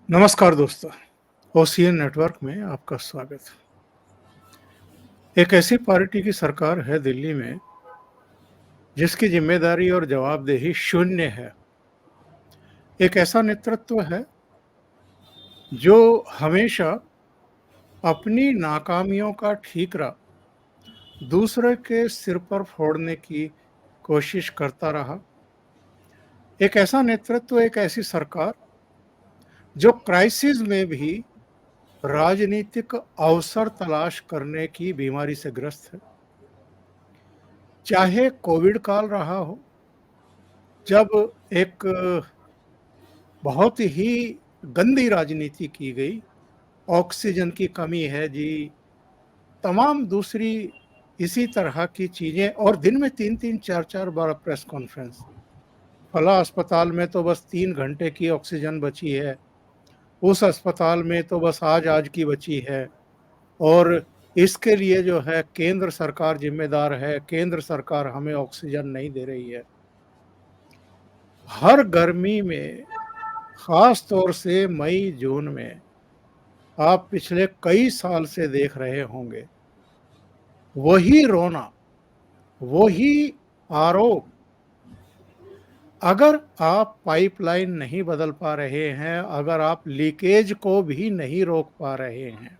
नमस्कार दोस्तों, OCN network में आपका स्वागत। एक ऐसी पार्टी की सरकार है दिल्ली में जिसकी जिम्मेदारी और जवाबदेही शून्य है। एक ऐसा नेतृत्व है जो हमेशा अपनी नाकामियों का ठीकरा दूसरे के सिर पर फोड़ने की कोशिश करता रहा। एक ऐसा नेतृत्व, एक ऐसी सरकार जो क्राइसिस में भी राजनीतिक अवसर तलाश करने की बीमारी से ग्रस्त है। चाहे कोविड काल रहा हो, जब एक बहुत ही गंदी राजनीति की गई, ऑक्सीजन की कमी है जी, तमाम दूसरी इसी तरह की चीज़ें, और दिन में 3-3 4-4 बार प्रेस कॉन्फ्रेंस। फला अस्पताल में तो बस 3 घंटे की ऑक्सीजन बची है, उस अस्पताल में तो बस आज-आज की बची है, और इसके लिए जो है केंद्र सरकार ज़िम्मेदार है, केंद्र सरकार हमें ऑक्सीजन नहीं दे रही है। हर गर्मी में, ख़ास तौर से मई-जून में, आप पिछले कई साल से देख रहे होंगे, वही रोना, वही आरोप। अगर आप पाइपलाइन नहीं बदल पा रहे हैं, अगर आप लीकेज को भी नहीं रोक पा रहे हैं,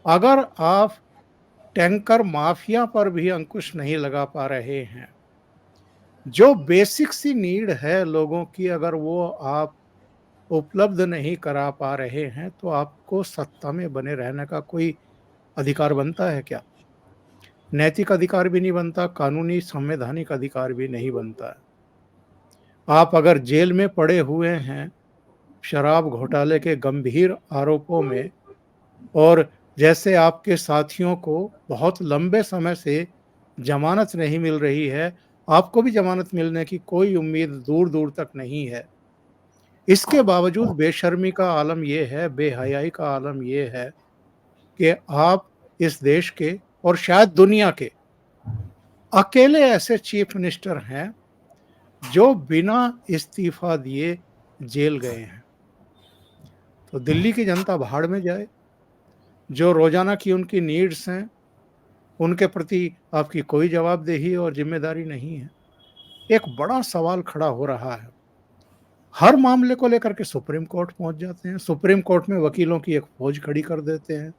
अगर आप टैंकर माफिया पर भी अंकुश नहीं लगा पा रहे हैं, जो बेसिक सी नीड है लोगों की, अगर वो आप उपलब्ध नहीं करा पा रहे हैं, तो आपको सत्ता में बने रहने का कोई अधिकार बनता है क्या? नैतिक अधिकार भी नहीं बनता, कानूनी संवैधानिक अधिकार भी नहीं बनता है। आप अगर जेल में पड़े हुए हैं, शराब घोटाले के गंभीर आरोपों में, और जैसे आपके साथियों को बहुत लंबे समय से जमानत नहीं मिल रही है, आपको भी जमानत मिलने की कोई उम्मीद दूर-दूर तक नहीं है। इसके बावजूद बेशर्मी का आलम ये है, बेहयाई का आलम ये है कि आप इस देश के और शायद दुनिया के अकेले ऐसे चीफ मिनिस्टर हैं जो बिना इस्तीफा दिए जेल गए हैं। तो दिल्ली की जनता भाड़ में जाए। जो रोजाना की उनकी नीड्स हैं, उनके प्रति आपकी कोई जवाबदेही और जिम्मेदारी नहीं है। एक बड़ा सवाल खड़ा हो रहा है। हर मामले को लेकर के सुप्रीम कोर्ट पहुंच जाते हैं, सुप्रीम कोर्ट में वकीलों की एक फौज खड़ी कर देते हैं,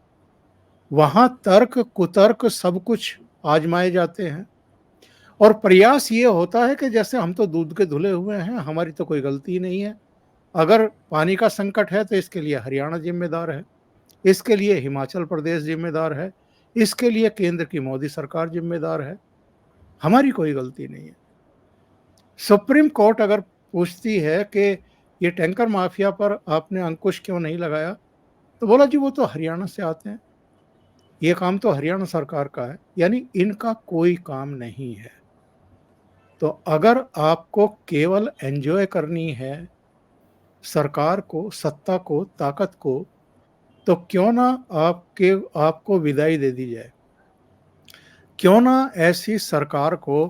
वहां तर्क कुतर्क सब कुछ आजमाए जाते हैं, और प्रयास ये होता है कि जैसे हम तो दूध के धुले हुए हैं, हमारी तो कोई गलती ही नहीं है। अगर पानी का संकट है तो इसके लिए हरियाणा जिम्मेदार है, इसके लिए हिमाचल प्रदेश जिम्मेदार है, इसके लिए केंद्र की मोदी सरकार जिम्मेदार है, हमारी कोई गलती नहीं है। सुप्रीम कोर्ट अगर पूछती है कि ये टैंकर माफिया पर आपने अंकुश क्यों नहीं लगाया, तो बोला जी वो तो हरियाणा से आते हैं, ये काम तो हरियाणा सरकार का है, यानी इनका कोई काम नहीं है। तो अगर आपको केवल एंजॉय करनी है सरकार को, सत्ता को, ताकत को, तो क्यों ना आपको विदाई दे दी जाए। क्यों ना ऐसी सरकार को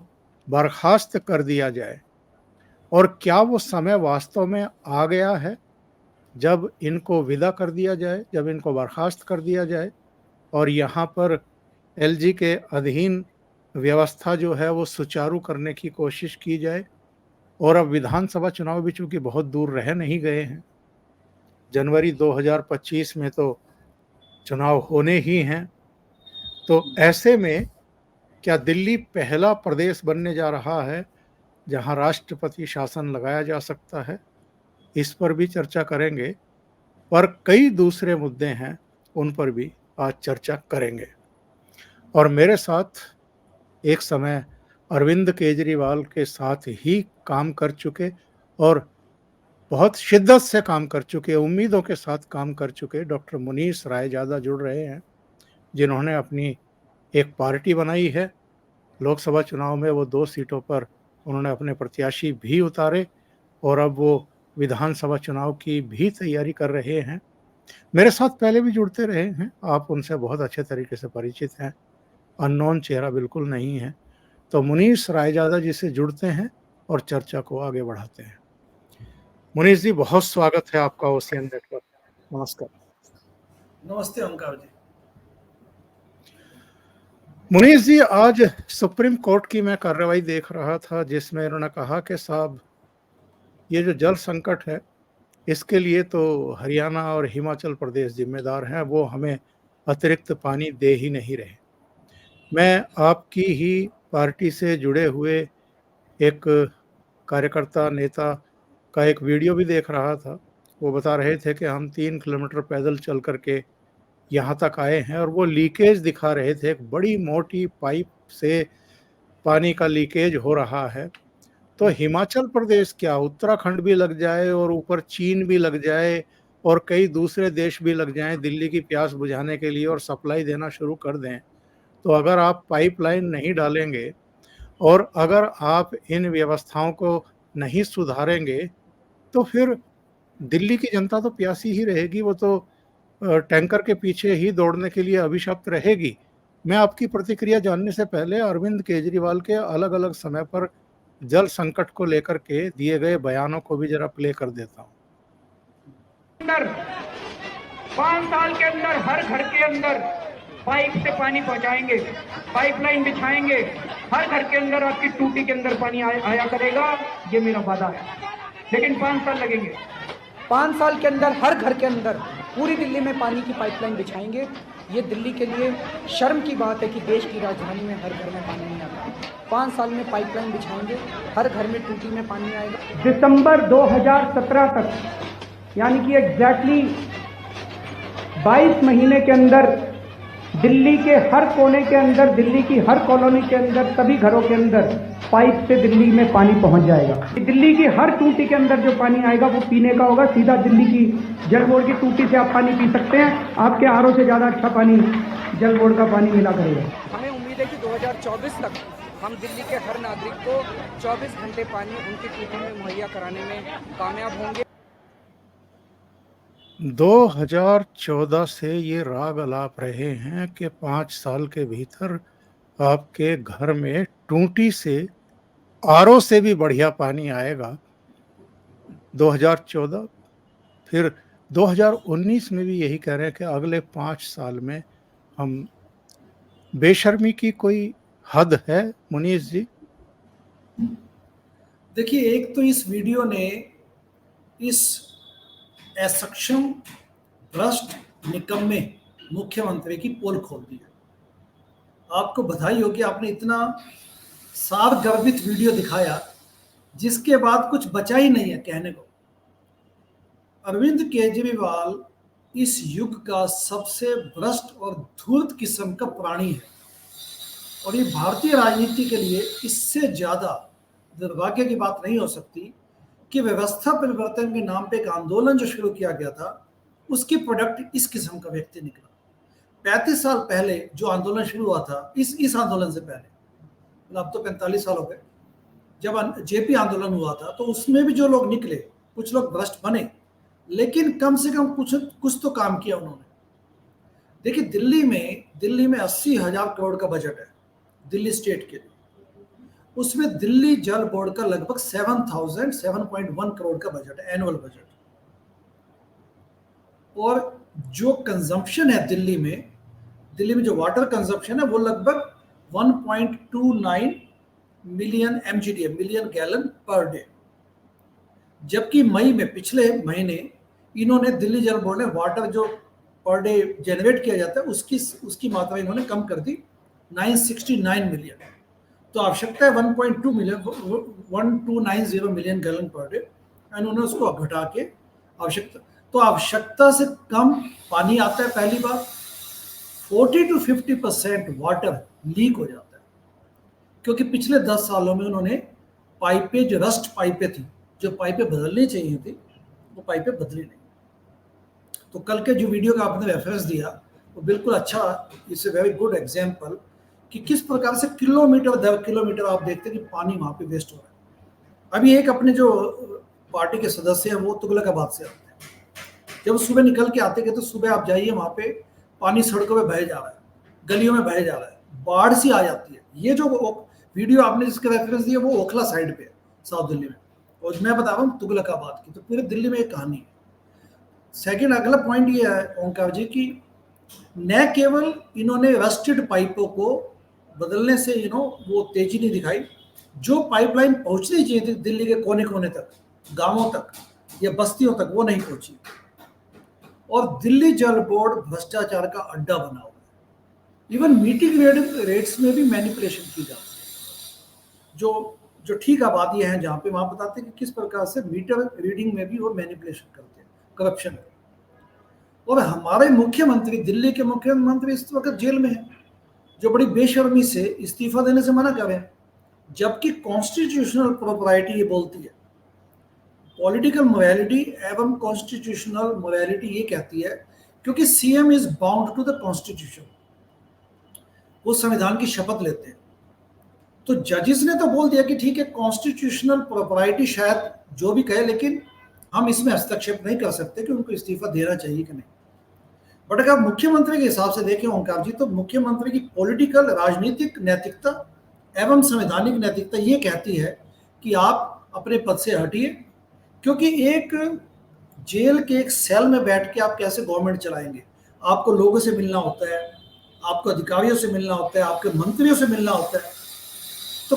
बर्खास्त कर दिया जाए। और क्या वो समय वास्तव में आ गया है जब इनको विदा कर दिया जाए, जब इनको बर्खास्त कर दिया जाए, और यहाँ पर एलजी के अधीन व्यवस्था जो है वो सुचारू करने की कोशिश की जाए। और अब विधानसभा चुनाव भी चूंकि बहुत दूर रह नहीं गए हैं, जनवरी 2025 में तो चुनाव होने ही हैं, तो ऐसे में क्या दिल्ली पहला प्रदेश बनने जा रहा है जहां राष्ट्रपति शासन लगाया जा सकता है? इस पर भी चर्चा करेंगे, पर कई दूसरे मुद्दे हैं, उन पर भी आज चर्चा करेंगे। और मेरे साथ एक समय अरविंद केजरीवाल के साथ ही काम कर चुके, और बहुत शिद्दत से काम कर चुके, उम्मीदों के साथ काम कर चुके डॉक्टर मुनीश रायजादा जुड़ रहे हैं, जिन्होंने अपनी एक पार्टी बनाई है। लोकसभा चुनाव में वो 2 सीटों पर उन्होंने अपने प्रत्याशी भी उतारे, और अब वो विधानसभा चुनाव की भी तैयारी कर रहे हैं। मेरे साथ पहले भी जुड़ते रहे हैं, आप उनसे बहुत अच्छे तरीके से परिचित हैं, अननोन चेहरा बिल्कुल नहीं है। तो मुनीश रायजादा जी से जुड़ते हैं और चर्चा को आगे बढ़ाते हैं। मुनीष जी, बहुत स्वागत है आपका ओशियन नेटवर्क। नमस्कार। नमस्ते ओंकार जी। मुनीष जी, आज सुप्रीम कोर्ट की मैं कार्रवाई देख रहा था जिसमें उन्होंने कहा कि साहब, ये जो जल संकट है इसके लिए तो हरियाणा और हिमाचल प्रदेश जिम्मेदार हैं, वो हमें अतिरिक्त पानी दे ही नहीं रहे। मैं आपकी ही पार्टी से जुड़े हुए एक कार्यकर्ता नेता का एक वीडियो भी देख रहा था। वो बता रहे थे कि हम 3 किलोमीटर पैदल चल करके यहाँ तक आए हैं और वो लीकेज दिखा रहे थे। एक बड़ी मोटी पाइप से पानी का लीकेज हो रहा है। तो हिमाचल प्रदेश क्या, उत्तराखंड भी लग जाए और ऊपर चीन भी लग जाए और कई दूसरे देश भी लग जाएं दिल्ली की प्यास बुझाने के लिए और सप्लाई देना शुरू कर दें, तो अगर आप पाइपलाइन नहीं डालेंगे और अगर आप इन व्यवस्थाओं को नहीं सुधारेंगे, तो फिर दिल्ली की जनता तो प्यासी ही रहेगी। वो तो टैंकर के पीछे ही दौड़ने के लिए अभिशप्त रहेगी। मैं आपकी प्रतिक्रिया जानने से पहले अरविंद केजरीवाल के अलग-अलग समय पर जल संकट को लेकर के दिए गए बयानों को भी जरा प्ले कर देता हूँ। 5 साल के अंदर हर घर के अंदर पाइप से पानी पहुंचाएंगे, पाइपलाइन बिछाएंगे, हर घर के अंदर आपकी टूटी के अंदर पानी आया करेगा, ये मेरा वादा है। लेकिन 5 साल लगेंगे। 5 साल के अंदर हर घर के अंदर पूरी दिल्ली में पानी की पाइपलाइन बिछाएंगे। ये दिल्ली के लिए शर्म की बात है कि देश की राजधानी में हर घर में पानी नहीं आता। 5 साल में पाइपलाइन बिछाएंगे, हर घर में टूटी में पानी आएगा। दिसंबर 2017 तक, यानी कि एग्जैक्टली 22 महीने के अंदर दिल्ली के हर कोने के अंदर, दिल्ली की हर कॉलोनी के अंदर, सभी घरों के अंदर पाइप से दिल्ली में पानी पहुंच जाएगा। दिल्ली की हर टूटी के अंदर जो पानी आएगा वो पीने का होगा। सीधा दिल्ली की जल बोर्ड की टूटी से आप पानी पी सकते हैं। आपके आरओ से ज़्यादा अच्छा पानी जल बोर्ड का पानी मिला करेगा। हमें उम्मीद है कि 2024 तक हम दिल्ली के हर नागरिक को 24 घंटे पानी उनकी टूटी में मुहैया कराने में कामयाब होंगे। 2014 से ये राग अलाप रहे हैं कि 5 साल के भीतर आपके घर में टूटी से, आरओ से भी बढ़िया पानी आएगा। 2014, फिर 2019 में भी यही कह रहे हैं कि अगले 5 साल में हम। बेशर्मी की कोई हद है मुनीष जी? देखिए, एक तो इस वीडियो ने इस असक्षम, भ्रष्ट, निकम्मे मुख्यमंत्री की पोल खोल दी है। आपको बधाई हो कि आपने इतना सारगर्भित वीडियो दिखाया जिसके बाद कुछ बचा ही नहीं है कहने को। अरविंद केजरीवाल इस युग का सबसे भ्रष्ट और धूर्त किस्म का प्राणी है और ये भारतीय राजनीति के लिए इससे ज्यादा दुर्भाग्य की बात नहीं हो सकती कि व्यवस्था परिवर्तन के नाम पे एक आंदोलन जो शुरू किया गया था उसकी प्रोडक्ट इस किस्म का व्यक्ति निकला। 35 साल पहले जो आंदोलन शुरू हुआ था, इस आंदोलन से पहले, मतलब अब तो 45 साल हो गए, जब जेपी आंदोलन हुआ था तो उसमें भी जो लोग निकले, कुछ लोग भ्रष्ट बने, लेकिन कम से कम कुछ तो काम किया उन्होंने। देखिए, दिल्ली में 80,000 करोड़ का बजट है दिल्ली स्टेट के लिए। उसमें दिल्ली जल बोर्ड का लगभग 7.1 करोड़ का बजट है, एनुअल बजट। और जो कंजम्पशन है दिल्ली में जो वाटर कंजम्पशन है वो लगभग 1.29 million MGDA, million gallon per day. जबकि मई में, पिछले महीने, इन्होंने, दिल्ली जल बोर्ड ने वाटर जो पर डे जनरेट किया जाता है उसकी मात्रा इन्होंने कम कर दी 969 मिलियन। तो आवश्यकता है 1290 मिलियन गैलन पर डे, इन्होंने उसको घटा के आवश्यकता से कम पानी आता है। पहली बार 40 to 50% वाटर लीक हो जाता है क्योंकि पिछले 10 सालों में उन्होंने पाइपें, जो रस्ट पाइपें थी, जो पाइपें बदलनी चाहिए थी, वो पाइपें बदली नहीं। तो कल के जो वीडियो का आपने रेफरेंस दिया वो बिल्कुल अच्छा, it's a very good example कि किस प्रकार से किलोमीटर दर किलोमीटर आप देखते हैं कि पानी वहाँ पे वेस्ट हो रहा है। अभी एक अपने जो पार्टी के सदस्य हैं वो तुगलकाबाद से आते हैं। जब सुबह निकल के आते हैं तो सुबह आप जाइए, वहाँ पे पानी सड़कों में बह जा रहा है, गलियों में बह जा रहा है, बाढ़ सी आ जाती है। ये जो वीडियो आपने जिसका रेफरेंस दिया वो ओखला साइड पे है, साउथ दिल्ली में। और मैं बता रहा हूँ तुगलकाबाद की, तो पूरे दिल्ली में एक कहानी है। सेकंड अगला पॉइंट ये है ओंकार जी कि न केवल इन्होंने रस्टेड पाइपों को बदलने से वो तेजी नहीं दिखाई, जो पाइपलाइन पहुंचनी चाहिए थी दिल्ली के कोने कोने तक, गांवों तक या बस्तियों तक, वो नहीं पहुंची। और दिल्ली जल बोर्ड भ्रष्टाचार का अड्डा बना हुआ है। इवन मीटिंग रेट्स में भी मैनिपुलेशन की जाती है। जो ठीक आबादी है जहाँ पे, वहां बताते हैं कि किस प्रकार से मीटर रीडिंग में भी वो मैनिपुलेशन करते हैं, करप्शन। और हमारे मुख्यमंत्री, दिल्ली के मुख्यमंत्री इस वक्त जेल में है, जो बड़ी बेशर्मी से इस्तीफा देने से मना कर रहे हैं, जबकि कॉन्स्टिट्यूशनल प्रॉपर्टी ये बोलती है, पॉलिटिकल मोरालिटी एवं कॉन्स्टिट्यूशनल मोरालिटी ये कहती है, क्योंकि CM is bound to the constitution, वो संविधान की शपथ लेते हैं। तो जजेस ने तो बोल दिया कि ठीक है, कॉन्स्टिट्यूशनल प्रॉपर्टी शायद जो भी कहे, लेकिन हम इसमें हस्तक्षेप नहीं कर सकते कि उनको इस्तीफा देना चाहिए कि नहीं। बट अगर मुख्यमंत्री के हिसाब से देखें ओंकार जी, तो मुख्यमंत्री की पॉलिटिकल राजनीतिक नैतिकता एवं संवैधानिक नैतिकता ये कहती है कि आप अपने पद से हटिए, क्योंकि एक जेल के एक सेल में बैठ के आप कैसे गवर्नमेंट चलाएंगे? आपको लोगों से मिलना होता है, आपको अधिकारियों से मिलना होता है, आपके मंत्रियों से मिलना होता है। तो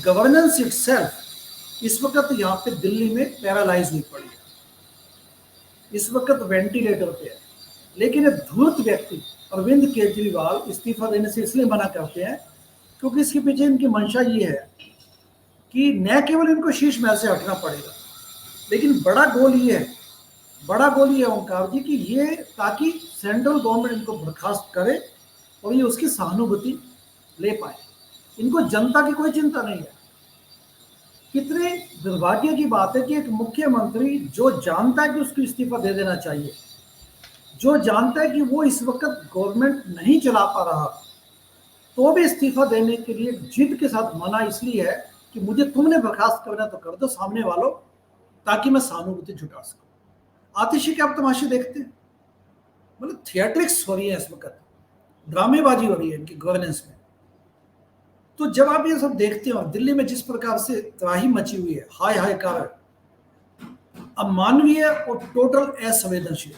गवर्नेंस इटसेल्फ इस वक्त यहाँ पे दिल्ली में पैरालाइज हुई पड़ी है, इस वक्त वेंटिलेटर पे है। लेकिन ये धूर्त व्यक्ति अरविंद केजरीवाल इस्तीफा देने से इसलिए मना करते हैं क्योंकि इसके पीछे इनकी मंशा ये है कि न केवल इनको शीश महल से हटना पड़ेगा, लेकिन बड़ा गोल ये है ओंकार जी कि ये ताकि सेंट्रल गवर्नमेंट इनको बर्खास्त करे और ये उसकी सहानुभूति ले पाए। इनको जनता की कोई चिंता नहीं है। कितने दुर्भाग्य की बात है कि एक मुख्यमंत्री जो जानता है कि उसको इस्तीफा दे देना चाहिए, जो जानता है कि वो इस वक्त गवर्नमेंट नहीं चला पा रहा, तो भी इस्तीफा देने के लिए जिद के साथ मना इसलिए है कि मुझे तुमने बर्खास्त करना तो कर दो सामने वालों, ताकि मैं सहानुभूति जुटा सकूं। आतिशी के आप तमाशे देखते हैं, मतलब थिएट्रिक्स हो रही है इस वक्त, ड्रामेबाजी हो रही है इनकी गवर्नेंस में। तो जब आप ये सब देखते हो, दिल्ली में जिस प्रकार से त्राही मची हुई है, हाय हाय कारण अमानवीय और टोटल असंवेदनशील,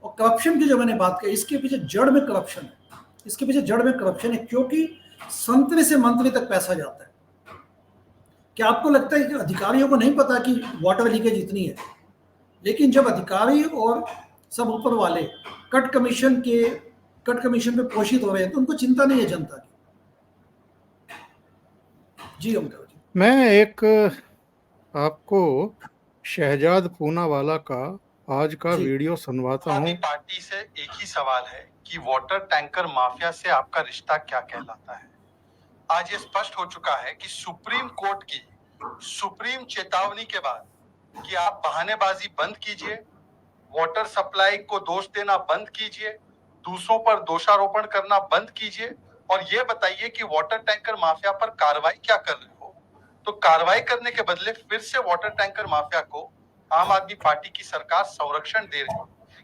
और करप्शन की जो मैंने बात की, इसके पीछे जड़ में करप्शन है, इसके पीछे जड़ में करप्शन है, क्योंकि संतरी से मंत्री तक पैसा जाता है। क्या आपको लगता है कि अधिकारियों को नहीं पता कि वाटर लीकेज इतनी है? लेकिन जब अधिकारी और सब ऊपर वाले कट कमीशन पे पोषित हो रहे हैं, तो उनको चिंता नहीं है जनता की। जी ओंकार जी, मैं एक आपको शहजाद पूनावाला का आज का जी। वीडियो सुनवाता हूँ। पार्टी से एक ही सवाल है कि वाटर टैंकर माफिया से आपका रिश्ता क्या कहलाता है। आज ये स्पष्ट हो चुका है कि सुप्रीम कोर्ट की सुप्रीम चेतावनी के बाद कि आप बहानेबाजी बंद कीजिए, वाटर सप्लाई को दोष देना बंद कीजिए, दूसरों पर दोषारोपण करना बंद कीजिए, और ये बताइए कि वाटर टैंकर माफिया पर कार्रवाई क्या कर रहे हो। तो कार्रवाई करने के बदले फिर से वाटर टैंकर माफिया को आम आदमी पार्टी की सरकार संरक्षण दे रही,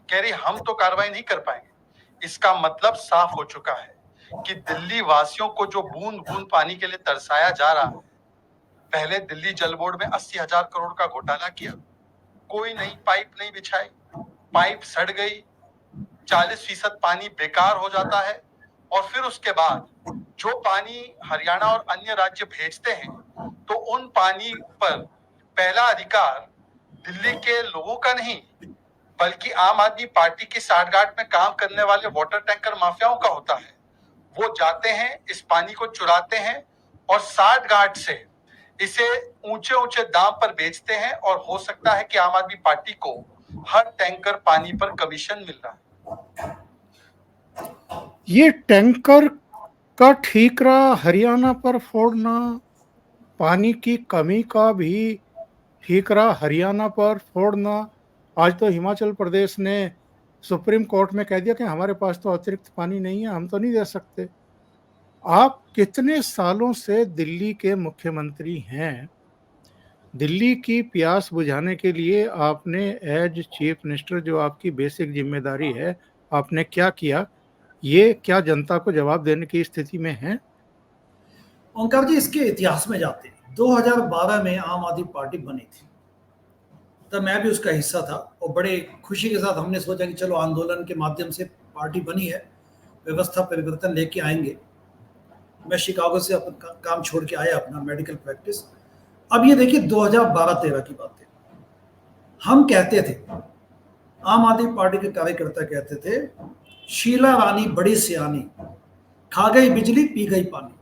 कह रही हम तो कार्रवाई नहीं कर पाएंगे। इसका मतलब साफ हो चुका है कि दिल्ली वासियों को जो बूंद बूंद पानी के लिए तरसाया जा रहा है, पहले दिल्ली जल बोर्ड में 80,000 करोड़ का घोटाला किया, कोई नई पाइप नहीं बिछाई, पाइप सड़ गई, 40% पानी बेकार हो जाता है, और फिर उसके बाद जो पानी हरियाणा और अन्य राज्य भेजते हैं, तो उन पानी पर पहला अधिकार दिल्ली के लोगों का नहीं, बल्कि आम आदमी पार्टी की साठगांठ में काम करने वाले वाटर टैंकर माफियाओं का होता है। वो जाते हैं, इस पानी को चुराते हैं और साठगांठ से इसे ऊंचे ऊंचे दाम पर बेचते हैं, और हो सकता है कि आम आदमी पार्टी को हर टैंकर पानी पर कमीशन मिल रहा है। ये टैंकर का ठीकरा हरियाणा पर फोड़ना, पानी की कमी का भी ठीकरा हरियाणा पर फोड़ना। आज तो हिमाचल प्रदेश ने सुप्रीम कोर्ट में कह दिया कि हमारे पास तो अतिरिक्त पानी नहीं है, हम तो नहीं दे सकते। आप कितने सालों से दिल्ली के मुख्यमंत्री हैं? दिल्ली की प्यास बुझाने के लिए आपने एज चीफ मिनिस्टर, जो आपकी बेसिक जिम्मेदारी है, आपने क्या किया? ये क्या जनता को जवाब देने की स्थिति में है? ओंकार जी, इसके इतिहास में जाते हैं। 2012 में आम आदमी पार्टी बनी थी, तब मैं भी उसका हिस्सा था और बड़े खुशी के साथ हमने सोचा कि चलो आंदोलन के माध्यम से पार्टी बनी है, व्यवस्था परिवर्तन लेके आएंगे। मैं शिकागो से अपना काम छोड़ के आया, अपना मेडिकल प्रैक्टिस। अब ये देखिए 2012-13 की बात है। हम कहते थे, आम आदमी पार्टी के कार्यकर्ता कहते थे, शीला रानी बड़ी सियानी, खा गई बिजली पी गई पानी।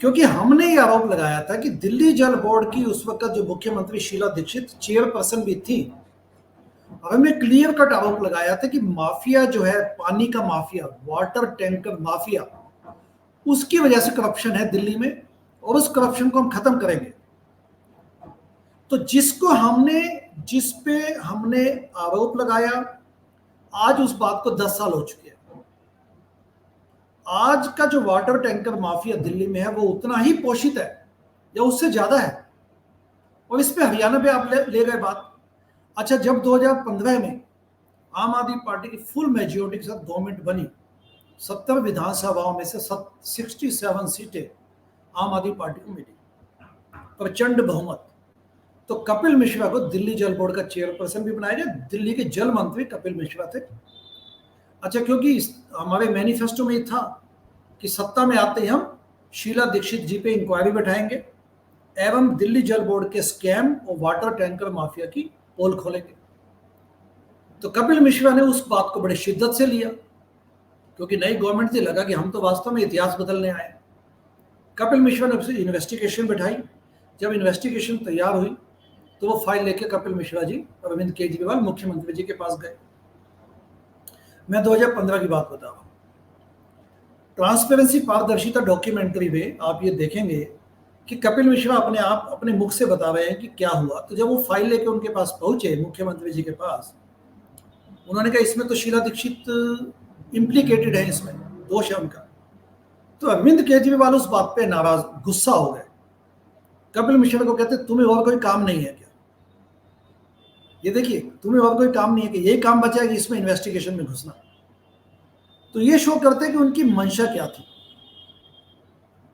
क्योंकि हमने ये आरोप लगाया था कि दिल्ली जल बोर्ड की उस वक्त जो मुख्यमंत्री शीला दीक्षित चेयरपर्सन भी थी, और हमने क्लियर कट आरोप लगाया था कि माफिया जो है, पानी का माफिया, वाटर टैंकर माफिया, उसकी वजह से करप्शन है दिल्ली में और उस करप्शन को हम खत्म करेंगे। तो जिस पे हमने आरोप लगाया, आज उस बात को 10 साल हो चुके हैं। आज का जो वाटर टैंकर माफिया दिल्ली में है वो उतना ही पोषित है या उससे ज्यादा है। और इस पे हरियाणा पे आप ले गए बात। अच्छा, जब 2015 में आम आदमी पार्टी की फुल मेजोरिटी के साथ गवर्नमेंट बनी, 70 विधानसभाओं में से 67 सीटें आम आदमी पार्टी को मिली, प्रचंड बहुमत। तो कपिल मिश्रा को दिल्ली जल बोर्ड का चेयरपर्सन भी बनाया गया। दिल्ली के जल मंत्री कपिल मिश्रा थे। अच्छा, क्योंकि हमारे मैनिफेस्टो में था कि सत्ता में आते ही हम शीला दीक्षित जी पे इंक्वायरी बैठाएंगे एवं दिल्ली जल बोर्ड के स्कैम और वाटर टैंकर माफिया की पोल खोलेंगे। तो कपिल मिश्रा ने उस बात को बड़े शिद्दत से लिया, क्योंकि नई गवर्नमेंट थी, लगा कि हम तो वास्तव में इतिहास बदलने आए। कपिल मिश्रा ने उससे इन्वेस्टिगेशन बैठाई। जब इन्वेस्टिगेशन तैयार हुई तो वो फाइल लेके कपिल मिश्रा जी अरविंद केजरीवाल मुख्यमंत्री जी के पास गए। मैं 2015 की बात बता रहा हूँ। ट्रांसपेरेंसी पारदर्शिता डॉक्यूमेंट्री में आप ये देखेंगे कि कपिल मिश्रा अपने मुख से बता रहे हैं कि क्या हुआ। तो जब वो फाइल लेके उनके पास पहुंचे, मुख्यमंत्री जी के पास, उन्होंने कहा इसमें तो शीला दीक्षित इम्प्लीकेटेड है, इसमें दोष है उनका। तो अरविंद केजरीवाल उस बात पे नाराज, गुस्सा हो गए। कपिल मिश्रा को कहते तुम्हें और कोई काम नहीं है क्या? ये देखिए, तुम्हें और कोई काम नहीं है कि यही काम बचा है कि इसमें इन्वेस्टिगेशन में घुसना। तो ये शो करते हैं कि उनकी मंशा क्या थी।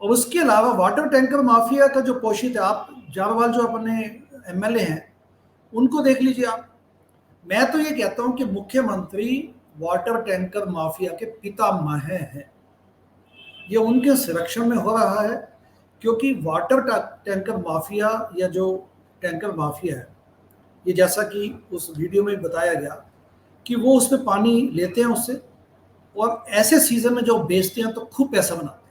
और उसके अलावा वाटर टैंकर माफिया का जो पोषित है, आप जारवाल जो अपने एमएलए हैं उनको देख लीजिए आप। मैं तो ये कहता हूं कि मुख्यमंत्री वाटर टैंकर माफिया के पितामह हैं। ये उनके संरक्षण में हो रहा है, क्योंकि वाटर टैंकर माफिया या जो टैंकर माफिया है, ये जैसा कि उस वीडियो में बताया गया कि वो उस पर पानी लेते हैं उससे, और ऐसे सीजन में जो बेचते हैं तो खूब पैसा बनाते हैं।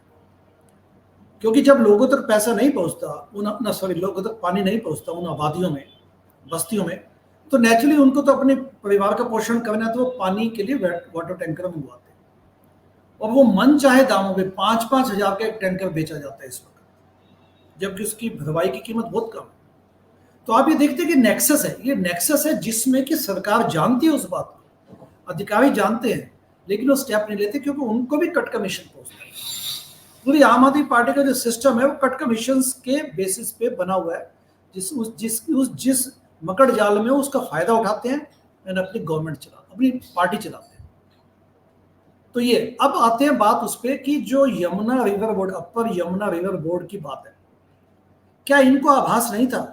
क्योंकि जब लोगों तक पैसा नहीं पहुंचता, लोगों तक पानी नहीं पहुंचता उन आबादियों में, बस्तियों में, तो नेचुरली उनको तो अपने परिवार का पोषण करना है, तो वो पानी के लिए वाटर टैंकर मंगवाते हैं। और वो मन चाहे दामों पे 5-5 हजार का एक टैंकर बेचा जाता है इस वक्त, जबकि उसकी भरवाई की कीमत बहुत कम है। तो आप ये देखते हैं कि नेक्सस है, ये नेक्सस है जिसमें कि सरकार जानती है उस बात को, अधिकारी जानते हैं, लेकिन वो स्टेप नहीं लेते, क्योंकि उनको भी कट कमीशन पहुंचता है। पूरी आम आदमी पार्टी का जो सिस्टम है वो कट कमीशन के बेसिस पे बना हुआ है, जिस मकड़ जाल में उसका फायदा उठाते हैं और अपनी पार्टी चलाते हैं। तो ये अब आते हैं बात उस पर कि जो यमुना रिवर बोर्ड, अपर यमुना रिवर बोर्ड की बात है, क्या इनको आभास नहीं था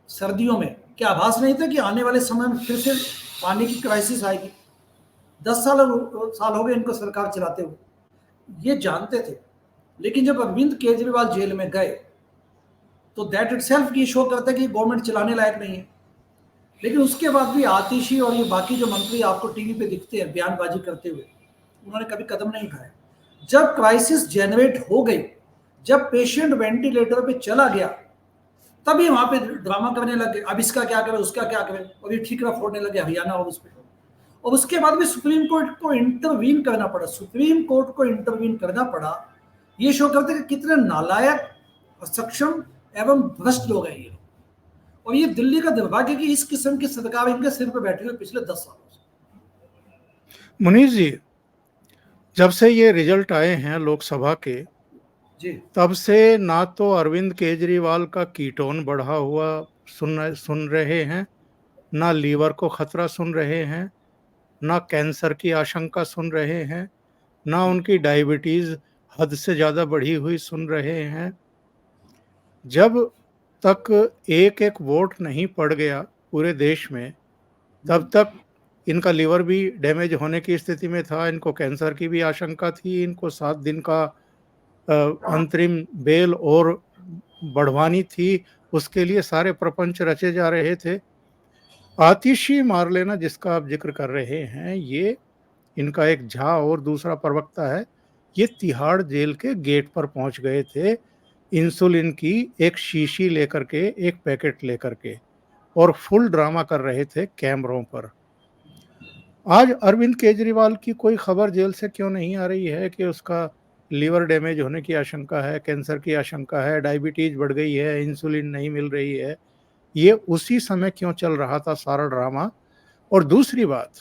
सर्दियों में, क्या आभास नहीं था कि आने वाले समय में फिर से पानी की क्राइसिस आएगी? 10 साल हो गए इनको सरकार चलाते हुए, ये जानते थे। लेकिन जब अरविंद केजरीवाल जेल में गए तो दैट इटसेल्फ की शो करता है कि गवर्नमेंट चलाने लायक नहीं है। लेकिन उसके बाद भी आतिशी और ये बाकी जो मंत्री आपको टीवी पे दिखते हैं बयानबाजी करते हुए, उन्होंने कभी कदम नहीं उठाया। जब क्राइसिस जनरेट हो गई, जब पेशेंट वेंटिलेटर पे चला गया, तभी वहां पे ड्रामा करने लगे, अब इसका क्या करें, उसका क्या करें, और ये ठीकरा फोड़ने लगे हरियाणा और उस पर। और उसके बाद भी सुप्रीम कोर्ट को इंटरवीन करना पड़ा, सुप्रीम कोर्ट को इंटरवीन करना पड़ा। ये शो करते कि कितने नालायक, सक्षम एवं भ्रष्ट लोग हैं ये। और ये दिल्ली का दुर्भाग्य कि इस किस्म की सरकार इनके सिर पर बैठी हुई पिछले 10 सालों से। मुनीष जी, जब से ये रिजल्ट आए हैं लोकसभा के जी, तब से ना तो अरविंद केजरीवाल का कीटोन बढ़ा हुआ सुन रहे हैं, ना लीवर को खतरा सुन रहे हैं, ना कैंसर की आशंका सुन रहे हैं, ना उनकी डायबिटीज हद से ज्यादा बढ़ी हुई सुन रहे हैं। जब तक एक एक वोट नहीं पड़ गया पूरे देश में, तब तक इनका लिवर भी डैमेज होने की स्थिति में था, इनको कैंसर की भी आशंका थी, इनको 7 दिन का अंतरिम बेल और बढ़वानी थी, उसके लिए सारे प्रपंच रचे जा रहे थे। आतिशी मार लेना जिसका आप जिक्र कर रहे हैं, ये इनका एक झा और दूसरा प्रवक्ता है, ये तिहाड़ जेल के गेट पर पहुंच गए थे इंसुलिन की एक शीशी लेकर के, एक पैकेट लेकर के, और फुल ड्रामा कर रहे थे कैमरों पर। आज अरविंद केजरीवाल की कोई खबर जेल से क्यों नहीं आ रही है कि उसका लीवर डैमेज होने की आशंका है, कैंसर की आशंका है, डायबिटीज बढ़ गई है, इंसुलिन नहीं मिल रही है? ये उसी समय क्यों चल रहा था सारा ड्रामा? और दूसरी बात,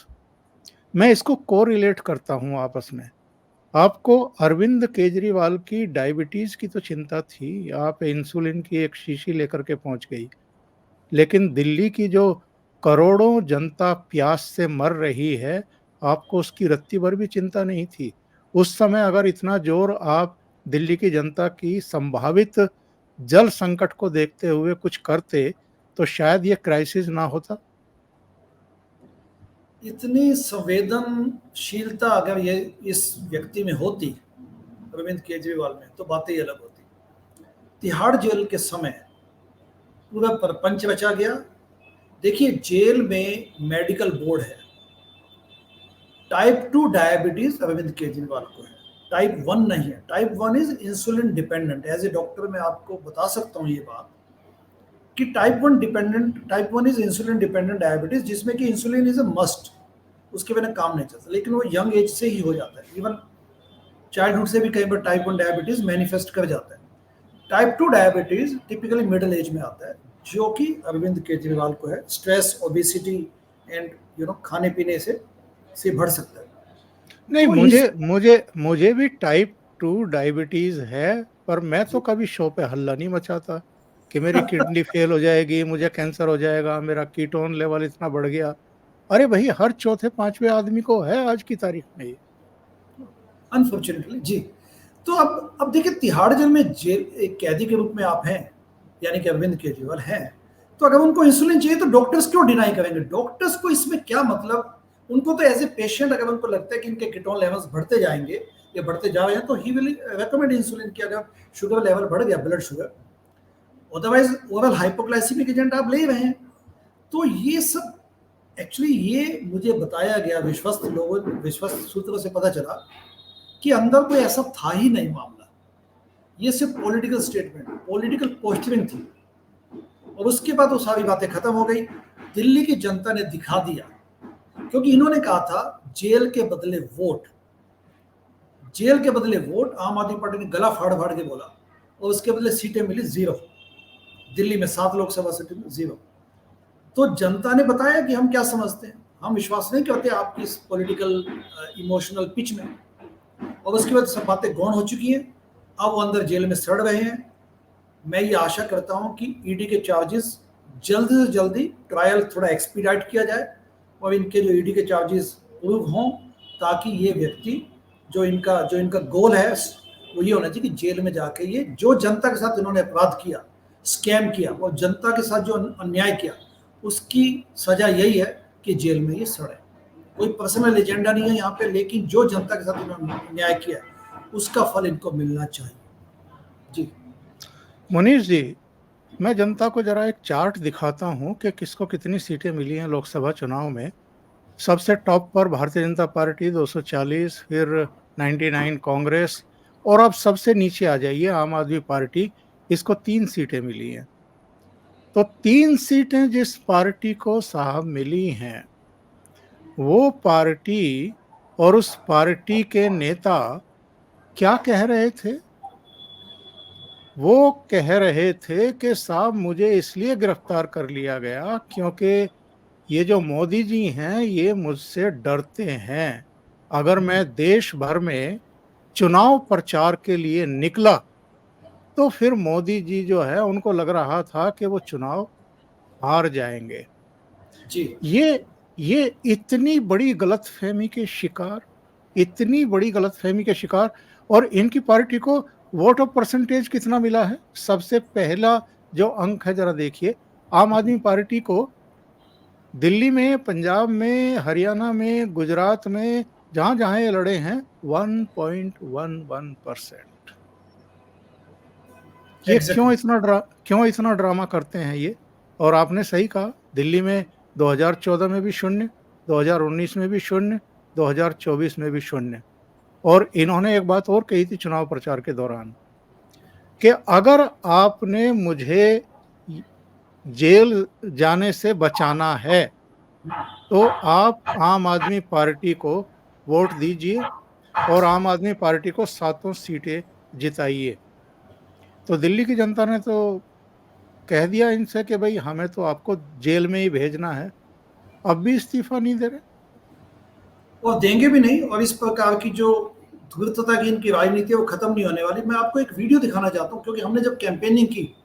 मैं इसको कोरिलेट करता हूं आपस में। आपको अरविंद केजरीवाल की डायबिटीज की तो चिंता थी, आप इंसुलिन की एक शीशी लेकर के पहुंच गई, लेकिन दिल्ली की जो करोड़ों जनता प्यास से मर रही है, आपको उसकी रत्ती भर भी चिंता नहीं थी। उस समय अगर इतना जोर आप दिल्ली की जनता की संभावित जल संकट को देखते हुए कुछ करते, तो शायद ये क्राइसिस ना होता। इतनी संवेदनशीलता अगर ये इस व्यक्ति में होती, अरविंद केजरीवाल में, तो बातें ही अलग होती। तिहाड़ जेल के समय पूरा प्रपंच रचा गया। देखिए, जेल में मेडिकल बोर्ड है। टाइप 2 डायबिटीज अरविंद केजरीवाल को है, टाइप 1 नहीं है। Type 1 is insulin dependent. As a doctor मैं आपको बता सकता हूँ ये बात कि type 1 is insulin dependent diabetes, जिसमें कि इंसुलिन इज अ मस्ट, उसके बिना काम नहीं चलता, लेकिन वो यंग एज से ही हो जाता है। इवन चाइल्डहुड से भी कई बार टाइप 1 डायबिटीज मैनिफेस्ट कर जाता है। Type 2 diabetes typically middle age में आता है, जो कि अरविंद केजरीवाल को है। स्ट्रेस, ओबेसिटी एंड खाने पीने से बढ़ सकता है। नहीं, तो मुझे भी टाइप 2 डायबिटीज है, पर मैं तो कभी शो पे हल्ला नहीं मचाता कि मेरी किडनी फेल हो जाएगी, मुझे कैंसर हो जाएगा, मेरा कीटोन लेवल इतना बढ़ गया। अरे भाई, हर चौथे पांचवें आदमी को है आज की तारीख में ये। अनफॉर्चुनेटली जी। तो अब देखिए, तिहाड़ जेल में जेल एक कैदी के रूप में आप हैं, यानी कि अरविंद केजरीवाल हैं, तो अगर उनको इंसुलिन चाहिए तो डॉक्टर्स क्यों डिनाई करेंगे? डॉक्टर्स को इसमें क्या मतलब? उनको तो एज ए पेशेंट अगर उनको लगता है कि इनके कीटोन लेवल्स बढ़ते जाएंगे या बढ़ते जा रहे हैं, तो ही विल रेकमेंड इंसुलिन कि अगर शुगर लेवल बढ़ गया, blood sugar, otherwise oral hypoglycaemic agent आप ले रहे हैं। तो ये सब एक्चुअली ये मुझे बताया गया, विश्वस्त सूत्रों से पता चला कि अंदर कोई ऐसा था ही नहीं मामला। ये सिर्फ पॉलिटिकल स्टेटमेंट, पॉलिटिकल पोस्टरिंग थी, और उसके बाद वो सारी बातें खत्म हो गई। दिल्ली की जनता ने दिखा दिया, क्योंकि इन्होंने कहा था जेल के बदले वोट, जेल के बदले वोट। आम आदमी पार्टी ने गला फाड़ फाड़ के बोला, और उसके बदले सीटें मिली 0। दिल्ली में 7 लोकसभा सीटें में 0। तो जनता ने बताया कि हम क्या समझते हैं, हम विश्वास नहीं करते आपकी इस पॉलिटिकल इमोशनल पिच में। और उसके बाद सब बातें गौण हो चुकी हैं। अब वो अंदर जेल में सड़ रहे हैं। मैं ये आशा करता हूं कि ईडी के चार्जेस जल्द से जल्दी ट्रायल थोड़ा एक्सपीडाइट किया जाए, और इनके जो ईडी के चार्जेस प्रूव हों, ताकि ये व्यक्ति जो इनका गोल है वो ये होना चाहिए कि जेल में जाके ये जो जनता के साथ इन्होंने अपराध किया, स्कैम किया, और जनता के साथ जो अन्याय किया, उसकी सजा यही है कि जेल में ये सड़े। कोई पर्सनल एजेंडा नहीं है यहाँ पे, लेकिन जो जनता के साथ इन्होंने अन्याय किया उसका फल इनको मिलना चाहिए। जी मुनीष जी, मैं जनता को जरा एक चार्ट दिखाता हूं कि किसको कितनी सीटें मिली हैं लोकसभा चुनाव में। सबसे टॉप पर भारतीय जनता पार्टी 240, फिर 99 कांग्रेस, और अब सबसे नीचे आ जाइए आम आदमी पार्टी, इसको 3 सीटें मिली हैं। तो 3 सीटें जिस पार्टी को साहब मिली हैं, वो पार्टी और उस पार्टी के नेता क्या कह रहे थे? वो कह रहे थे कि साहब मुझे इसलिए गिरफ्तार कर लिया गया क्योंकि ये जो मोदी जी हैं ये मुझसे डरते हैं। अगर मैं देश भर में चुनाव प्रचार के लिए निकला तो फिर मोदी जी जो है उनको लग रहा था कि वो चुनाव हार जाएंगे। जी ये इतनी बड़ी गलतफहमी के शिकार, इतनी बड़ी गलतफहमी के शिकार, और इनकी पार्टी को वोट ऑफ परसेंटेज कितना मिला है? सबसे पहला जो अंक है जरा देखिए, आम आदमी पार्टी को दिल्ली में, पंजाब में, हरियाणा में, गुजरात में, जहां जहां ये लड़े हैं 1.11%। ये क्यों इतना ड्रामा करते हैं ये? और आपने सही कहा, दिल्ली में 2014 में भी शून्य, 2019 में भी शून्य, 2024 में भी शून्य। और इन्होंने एक बात और कही थी चुनाव प्रचार के दौरान कि अगर आपने मुझे जेल जाने से बचाना है तो आप आम आदमी पार्टी को वोट दीजिए और आम आदमी पार्टी को 7 सीटें जिताइए। तो दिल्ली की जनता ने तो कह दिया इनसे कि भाई हमें तो आपको जेल में ही भेजना है, अब भी इस्तीफा नहीं दे रहे और देंगे भी नहीं। और इस प्रकार की जो धूर्तता की इनकी राजनीति है वो खत्म नहीं होने वाली। मैं आपको एक वीडियो दिखाना चाहता हूँ, क्योंकि हमने जब कैंपेनिंग की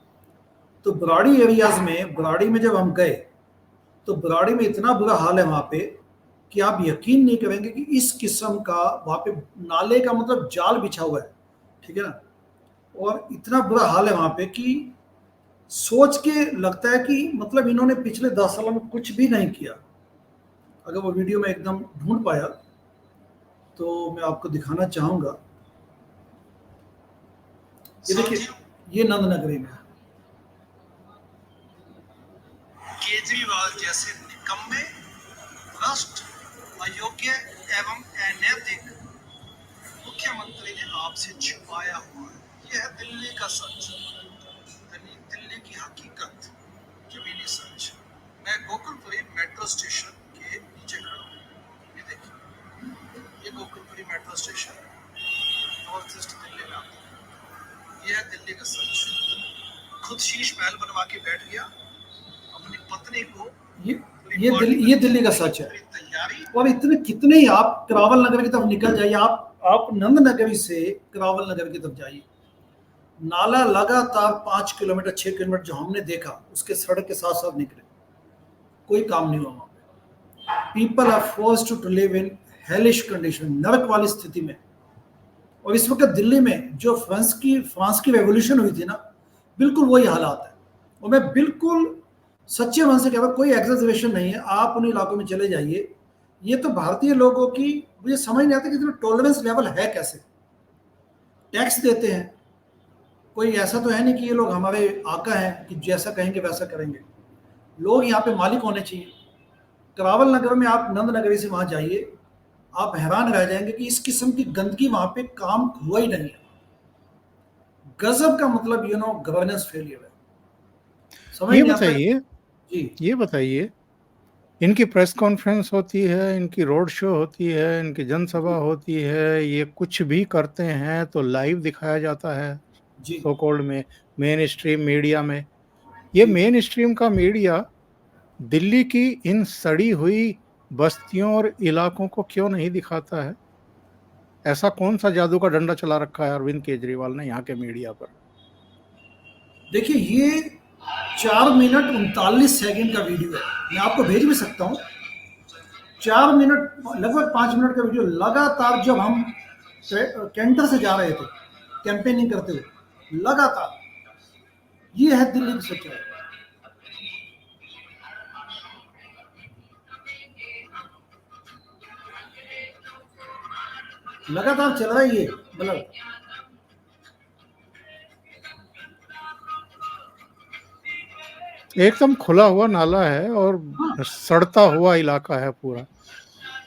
तो बुराड़ी एरियाज में, बुराड़ी में जब हम गए तो बुराड़ी में इतना बुरा हाल है वहां पे कि आप यकीन नहीं करेंगे कि इस किस्म का वहां पे नाले का मतलब जाल बिछा हुआ है, ठीक है ना। और इतना बुरा हाल है वहां पे कि सोच के लगता है कि मतलब इन्होंने पिछले 10 सालों में कुछ भी नहीं किया। अगर वो वीडियो में एकदम ढूंढ पाया तो मैं आपको दिखाना चाहूंगा। ये देखिए, ये नंदनगरी में केजरीवाल जैसे निकम्मे, भ्रष्ट, अयोग्य एवं अनैतिक मुख्यमंत्री ने आपसे छुपाया हुआ है। यह है दिल्ली का सच, दिल्ली की हकीकत, जमीनी सच। मैं गोकुलपुरी मेट्रो स्टेशन के नीचे खड़ा हूँ। ये देखिए, ये Gokulpuri metro station north east Delhi में आता है। यह है दिल्ली का सच। खुद शीश महल बनवा के बैठ गया अपनी पत्नी को। ये दिल्ली का सच है। और इतने कितने ही आप करावल नगर की तरफ निकल जाइए, आप नंदनगरी से करावल नगर की तरफ जाइए, नाला लगातार 5 किलोमीटर 6 किलोमीटर जो हमने देखा उसके सड़क के साथ साथ निकले, कोई काम नहीं हुआ वहां पे। People are forced to live in hellish condition, नरक वाली स्थिति में। और इस वक्त दिल्ली में जो फ्रांस की रेवोल्यूशन हुई थी ना, बिल्कुल वही हालात है। और मैं बिल्कुल सच्चे मन से कह रहा हूं, कोई एग्जैजरेशन नहीं है। आप उन इलाकों में चले जाइए, ये तो भारतीय लोगों की मुझे समझ नहीं आता कि इतना टॉलरेंस लेवल है कैसे। टैक्स देते हैं, कोई ऐसा तो है नहीं कि ये लोग हमारे आका हैं कि जैसा कहेंगे वैसा करेंगे। लोग यहाँ पे मालिक होने चाहिए। करावल नगर में आप नंदनगरी से वहां जाइए, आप हैरान रह जाएंगे कि इस किस्म की गंदगी वहां पे काम हुआ ही नहीं है। गजब का मतलब गवर्नेंस फेलियर है। समझ नहीं आता। ये बताइए, इनकी प्रेस कॉन्फ्रेंस होती है, इनकी रोड शो होती है, इनकी जनसभा होती है, ये कुछ भी करते हैं तो लाइव दिखाया जाता है सो कॉल्ड में मेन स्ट्रीम मीडिया में। ये मेन स्ट्रीम का मीडिया दिल्ली की इन सड़ी हुई बस्तियों और इलाकों को क्यों नहीं दिखाता है? ऐसा कौन सा जादू का डंडा चला रखा है अरविंद केजरीवाल ने यहाँ के मीडिया पर? देखिए, ये 4 मिनट 39 सेकंड का वीडियो है, मैं आपको भेज भी सकता हूँ। 4 मिनट लगभग 5 मिनट का वीडियो लगातार जब हम कैंटर से जा रहे थे कैंपेनिंग करते हुए, लगातार। ये है दिल्ली की सच्चाई। लगातार चल रहा है ये, मतलब एकदम खुला हुआ नाला है और सड़ता हुआ इलाका है पूरा।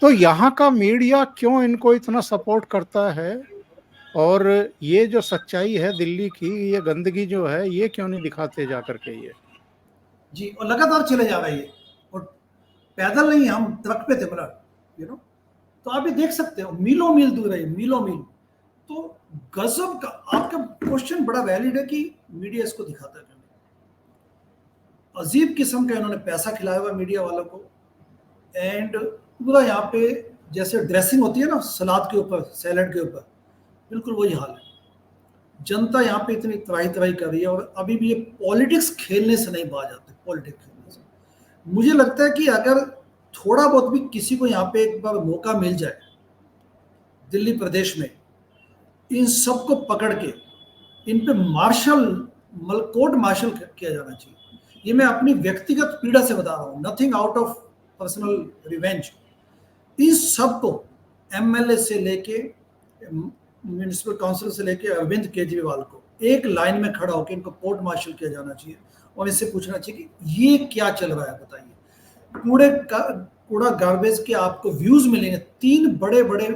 तो यहाँ का मीडिया क्यों इनको इतना सपोर्ट करता है? और ये जो सच्चाई है दिल्ली की, ये गंदगी जो है, ये क्यों नहीं दिखाते जा करके ये? जी, और लगातार चले जा रहे हैं। और पैदल नहीं, हम ट्रक पे थे, मतलब तो आप ये देख सकते हो, मीलों मील दूर है, मीलों मील। तो गजब का आपका क्वेश्चन बड़ा वैलिड है कि मीडिया इसको दिखाता है। अजीब किस्म का इन्होंने पैसा खिलाया हुआ मीडिया वालों को। एंड पूरा यहाँ पे जैसे ड्रेसिंग होती है ना सलाद के ऊपर, सैलड के ऊपर, बिल्कुल वही हाल है। जनता यहाँ पे इतनी त्राही त्राही कर रही है। और अभी भी ये पॉलिटिक्स खेलने से नहीं बाज आते। पॉलिटिक्स खेलने से मुझे लगता है कि अगर थोड़ा बहुत भी किसी को यहाँ पे एक बार मौका मिल जाए दिल्ली प्रदेश में, इन सबको पकड़ के इन पे मार्शल कोर्ट मार्शल किया जाना चाहिए। ये मैं अपनी व्यक्तिगत पीड़ा से बता रहा हूँ, nothing out of personal revenge. इस सब को एमएलए से लेके म्यूनिसिपल काउंसिल से लेके अरविंद केजरीवाल को एक लाइन में खड़ा होकर इनको कोर्ट मार्शल किया जाना चाहिए और इससे पूछना चाहिए कि ये क्या चल रहा है, बताइए। कूड़ा गार्बेज के आपको व्यूज मिलेंगे, 3 बड़े बड़े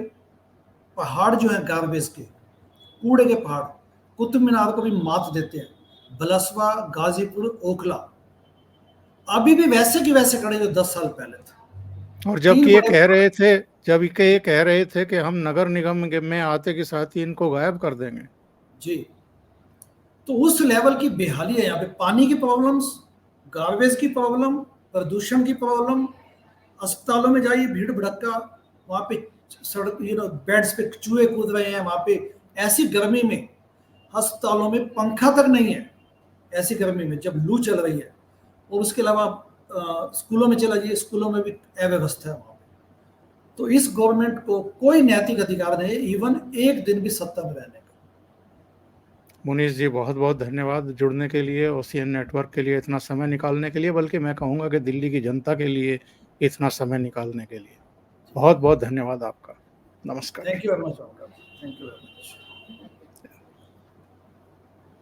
पहाड़ जो हैं गार्बेज के, कूड़े के पहाड़, कुतुब मीनार को भी मात देते हैं। बलसवा, गाजीपुर, ओखला अभी भी वैसे की वैसे खड़े जो 10 साल पहले थे। और जबकि ये कह रहे थे कि हम नगर निगम में आते के साथ ही इनको गायब कर देंगे। जी, तो उस लेवल की बेहाली है यहाँ पे। पानी की प्रॉब्लम्स, गार्बेज की प्रॉब्लम, प्रदूषण की प्रॉब्लम, अस्पतालों में जाइए भीड़ भड़क्का, वहाँ पे सड़क बेड्स पे चूहे कूद रहे हैं, वहाँ पे ऐसी गर्मी में अस्पतालों में पंखा तक नहीं है, ऐसी गर्मी में जब लू चल रही है। और उसके अलावा स्कूलों में चला जाइए, स्कूलों में भी अव्यवस्था है वहाँ पे। तो इस गवर्नमेंट को कोई नैतिक अधिकार नहीं है इवन एक दिन भी सत्ता में रहने का। मुनीष जी, बहुत बहुत धन्यवाद जुड़ने के लिए, ओशियन नेटवर्क के लिए इतना समय निकालने के लिए, बल्कि मैं कहूँगा कि दिल्ली की जनता के लिए इतना समय निकालने के लिए बहुत बहुत धन्यवाद आपका। नमस्कार। Thank you very much. Thank you.